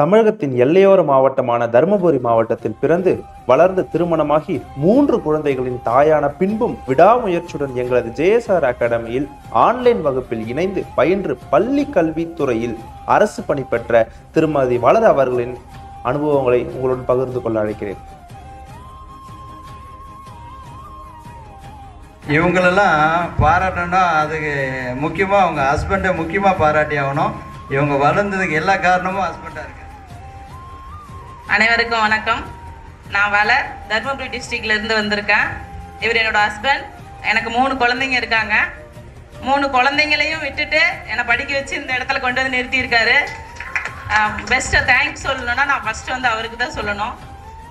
தமிழகத்தின் எல்லையோர மாவட்டமான தருமபுரி மாவட்டத்தில் பிறந்து வளர்ந்து திருமணமாகி 3 குழந்தைகளின் தாயான பின்பும் விடாமுயற்சியுடன் எங்களது ஜேஎஸ்ஆர் அகாடமியில் ஆன்லைன் வகுப்பில் இணைந்து பயின்று பள்ளி கல்வித்துறையில் அரசு பணி பெற்ற திருமதி வளர் அவர்களின் அனுபவங்களை உங்களுடன் பகிர்ந்து கொள்ள அழைக்கிறேன். இவங்களெல்லாம் பாராட்டணும்னா அதுக்கு முக்கியமாக அவங்க ஹஸ்பண்டை முக்கியமாக பாராட்டி ஆகணும். இவங்க வளர்ந்ததுக்கு எல்லா காரணமும் ஹஸ்பண்டாக இருக்கு. அனைவருக்கும் வணக்கம். நான் வளர் தருமபுரி டிஸ்ட்ரிக்ட்லேருந்து வந்திருக்கேன். இவர் என்னோட ஹஸ்பண்ட். எனக்கு 3 குழந்தைங்க இருக்காங்க. 3 குழந்தைங்களையும் விட்டுட்டு என்னை படிக்க வச்சு இந்த இடத்துல கொண்டு வந்து நிறுத்தியிருக்காரு. பெஸ்ட்டாக தேங்க்ஸ் சொல்லணும்னா நான் ஃபஸ்ட்டு வந்து அவருக்கு தான் சொல்லணும்.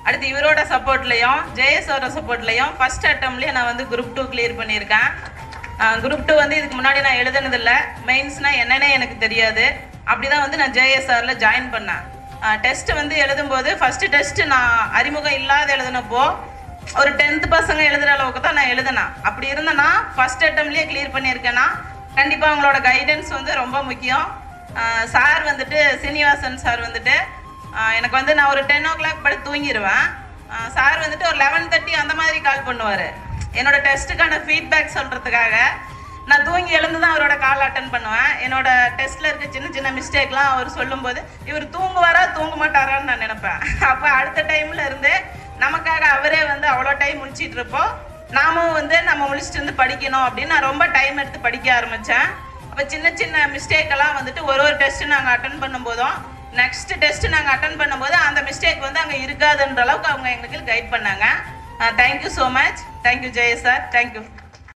அடுத்து இவரோட சப்போர்ட்லேயும் ஜேஎஸ்ஆரோட சப்போர்ட்லேயும் ஃபஸ்ட் அட்டம்லேயே நான் வந்து குரூப் 2 கிளியர் பண்ணியிருக்கேன். குரூப் 2 வந்து இதுக்கு முன்னாடி நான் எழுதுனதில்லை. மெயின்ஸ்னால் என்னென்ன எனக்கு தெரியாது. அப்படி தான் வந்து நான் ஜேஎஸ்ஆரில் ஜாயின் பண்ணேன். டெஸ்ட்டு வந்து எழுதும்போது ஃபஸ்ட்டு டெஸ்ட்டு நான் அறிமுகம் இல்லாத எழுதுனப்போ ஒரு 10th பசங்க எழுதுகிற அளவுக்கு தான் நான் எழுதினேன். அப்படி இருந்தேன்னா ஃபஸ்ட் அட்டம்லேயே கிளியர் பண்ணியிருக்கேன்னா கண்டிப்பாக அவங்களோட கைடன்ஸ் வந்து ரொம்ப முக்கியம். சார் வந்துட்டு சீனிவாசன் சார் வந்துட்டு எனக்கு வந்து நான் ஒரு 10 o'clock படுத்து தூங்கிடுவேன். சார் வந்துட்டு ஒரு 11:30 அந்த மாதிரி கால் பண்ணுவார். என்னோட டெஸ்ட்டுக்கான ஃபீட்பேக் சொல்கிறதுக்காக நான் தூங்கி எழுந்து தான் அவரோட கால் அட்டன் பண்ணுவேன். என்னோட டெஸ்ட்டில் இருக்க சின்ன சின்ன மிஸ்டேக்லாம் அவர் சொல்லும்போது இவர் தூங்குவாரா தூங்க மாட்டாரான்னு நான் நினைப்பேன். அப்போ அடுத்த டைமில் இருந்து நமக்காக அவரே வந்து அவ்வளோ டைம் முழிச்சிட்டு இருப்போம். நாமும் வந்து நம்ம முழிச்சிட்டு வந்து படிக்கணும் அப்படின்னு நான் ரொம்ப டைம் எடுத்து படிக்க ஆரம்பித்தேன். அப்போ சின்ன சின்ன மிஸ்டேக்கெல்லாம் வந்துட்டு ஒரு டெஸ்ட்டு நாங்கள் அட்டன் பண்ணும்போதும் நெக்ஸ்ட் டெஸ்ட்டு நாங்கள் அட்டன் பண்ணும்போது அந்த மிஸ்டேக் வந்து அங்கே இருக்காதுன்ற அளவுக்கு அவங்க எங்களுக்கு கைட் பண்ணாங்க. Thank you so much. Thank you Jaya sir. Thank you.